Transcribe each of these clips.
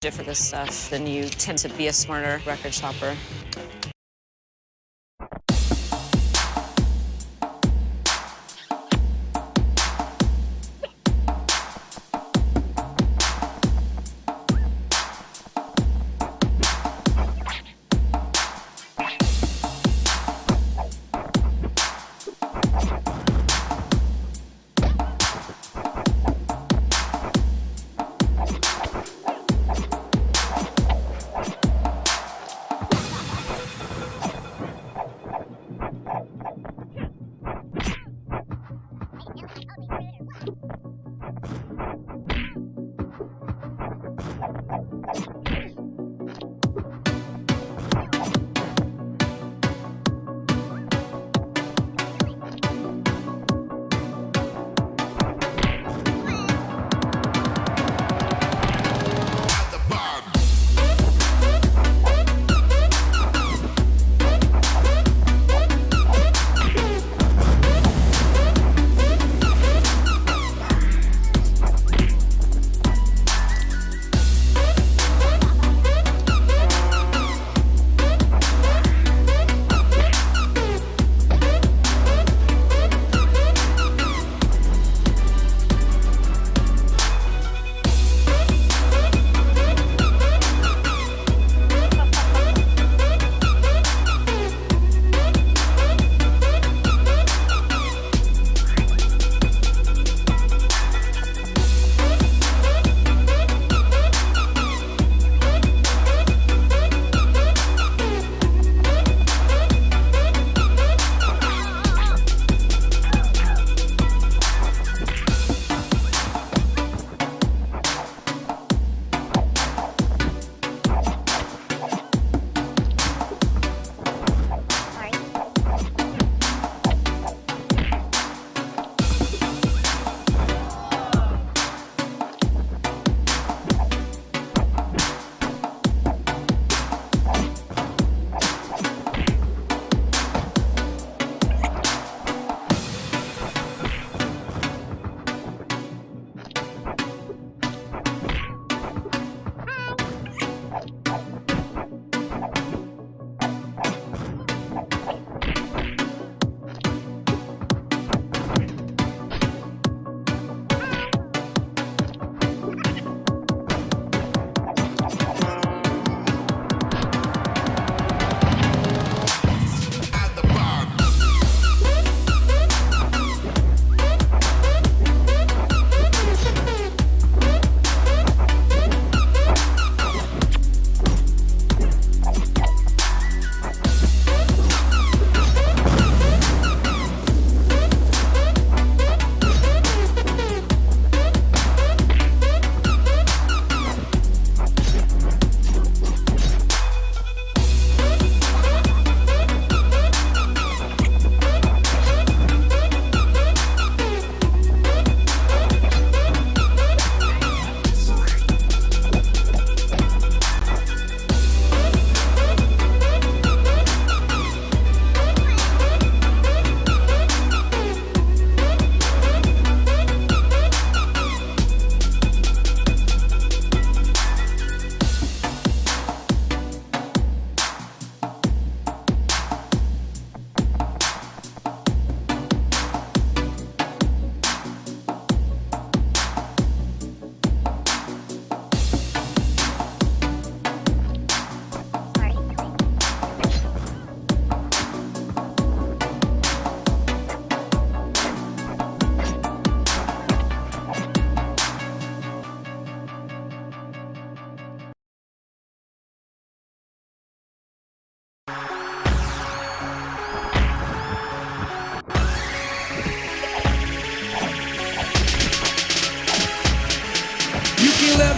different this stuff, then you tend to be a smarter record shopper.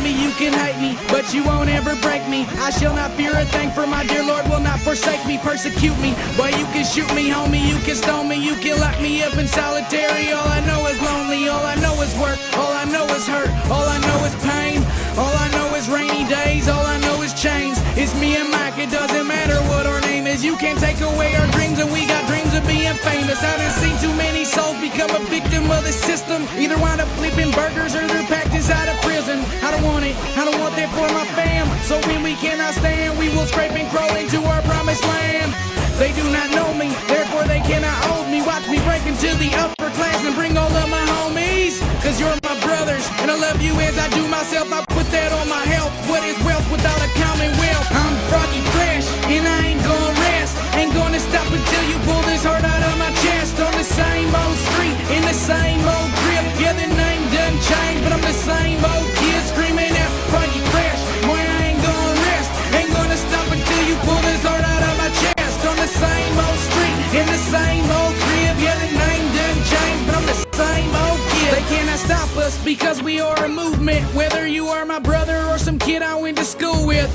You can hate me, but you won't ever break me. I shall not fear a thing, for my dear Lord will not forsake me. Persecute me, boy, you can shoot me, homie, you can stone me, you can lock me up in solitary. All I know is lonely, all I know is work, all I know is hurt, all I know is pain, all I know is rainy days, all I know is chains. It's me and Mike, it doesn't matter what our name is. You can't take away our dreams, and we got dreams of being famous. I done seen too many souls become become a victim of the system. Either wind up flipping burgers or they're packed inside of prison. I don't want it, I don't want that for my fam. So when we cannot stand, we will scrape and crawl into our promised land. They do not know me, therefore they cannot hold me. Watch me break into the upper class and bring all of my homies. Cause you're my brothers, and I love you as I do myself. I put that on my health. What is wealth without a commonwealth? I'm Froggy Fresh, and I ain't gonna rest. Ain't gonna stop until you pull this heart out of my chest. On the same old street, in the same old crib. Yeah, the name done changed, but I'm the same old kid screaming out Froggy Fresh. Boy, I ain't gonna rest. Ain't gonna stop until you pull this heart out of my chest. On the same old street, in the same old crib. Yeah, the name done changed, but I'm the same old kid. They cannot stop us because we are a movement. Whether you are my brother or some kid I went to school with.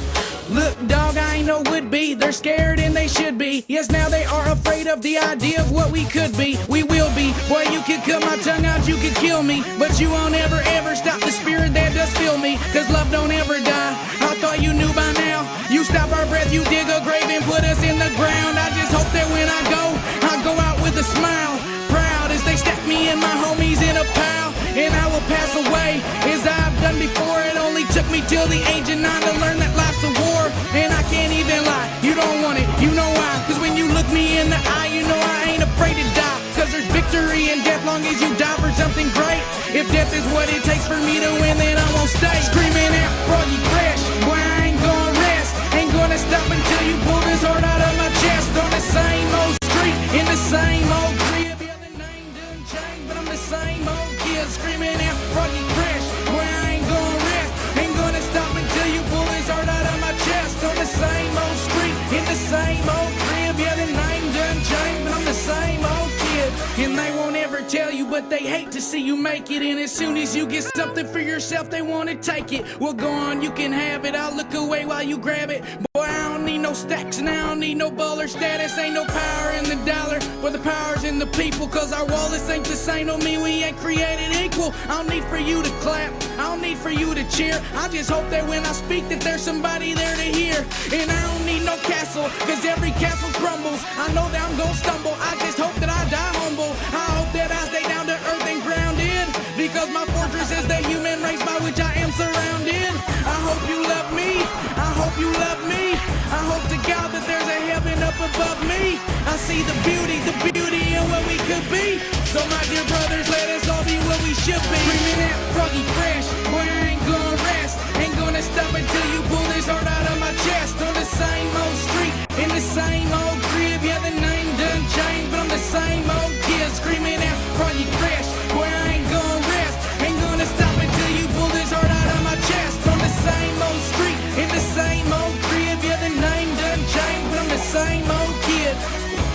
Look, dog, I ain't no would-be. They're scared and they should be. Yes, now they are afraid of the idea of what we could be. We will be. Boy, you could cut my tongue out, you could kill me. But you won't ever, ever stop the spirit that does fill me. Cause love don't ever die. I thought you knew by now. You stop our breath, you dig a grave and put us in the ground. I just hope that when I go out with a smile. Proud as they stack me and my homies in a pile. And I will pass away as I've done before. It only took me till the age of 9 to learn that life's a war. And I can't even lie, you don't want it, you know why. Cause when you look me in the eye, you know I ain't afraid to die. Cause there's victory in death long as you die for something great. If death is what it takes for me to win, then I won't stay. Screaming out Froggy Fresh, boy, I ain't gonna rest. Ain't gonna stop until you pull this heart out of my chest. On the same old street, in the same old crib. Yeah, the name done changed, but I'm the same old kid. Screaming out Froggy Fresh, boy, I ain't gonna rest. Ain't gonna stop until you pull this heart out of my chest. On the same old street, in the same old crib. Yeah, the name done changed, but I'm the same old kid. And they won't ever tell you, but they hate to see you make it. And as soon as you get something for yourself, they wanna take it. Well, go on, you can have it. I'll look away while you grab it. Boy, I don't need no stacks and I don't need no baller status. Ain't no power in the dollar, but the power's in the people. Cause our wallets ain't the same, don't mean we ain't created equal. I don't need for you to clap, I don't need for you to cheer. I just hope that when I speak that there's somebody there to hear. And I don't need no castle, cause every castle crumbles. I know that I'm gonna stumble, I just hope that I die humble. I hope that I stay down to earth and grounded, because my fortress is the human race by which I am surrounded. I hope you love me, I hope you love me. I hope to God that there's a heaven up above me. I see the beauty in what we could be. So my dear brothers, let us all be what we should be. Screaming at Froggy Fresh, boy, I ain't gonna rest. Ain't gonna stop until you pull this heart out of my chest. On the same old street, in the same old crib. Yeah, the name done changed, but I'm the same old kid. Screaming at Froggy Fresh, boy, I ain't gonna rest. Ain't gonna stop until you pull this heart out of my chest. On the same old street, in the same old crib. Yeah, the name done changed, but I'm the same old kid.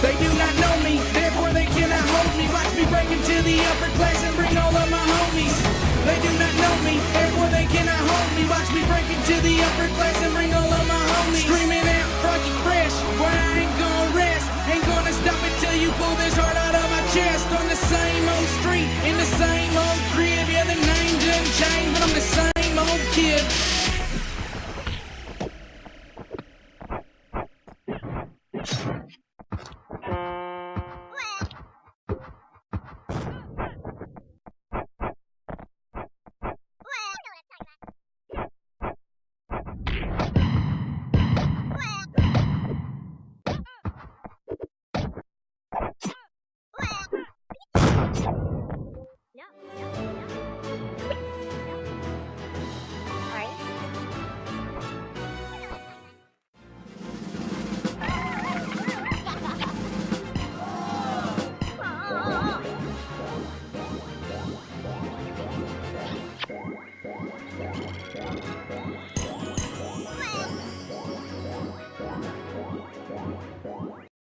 They do not know me, therefore they cannot hold me. Watch me break into the upper class and bring all of my homies. They do not know me, therefore they cannot hold me. Watch me break into the upper class and bring all of my homies. Screaming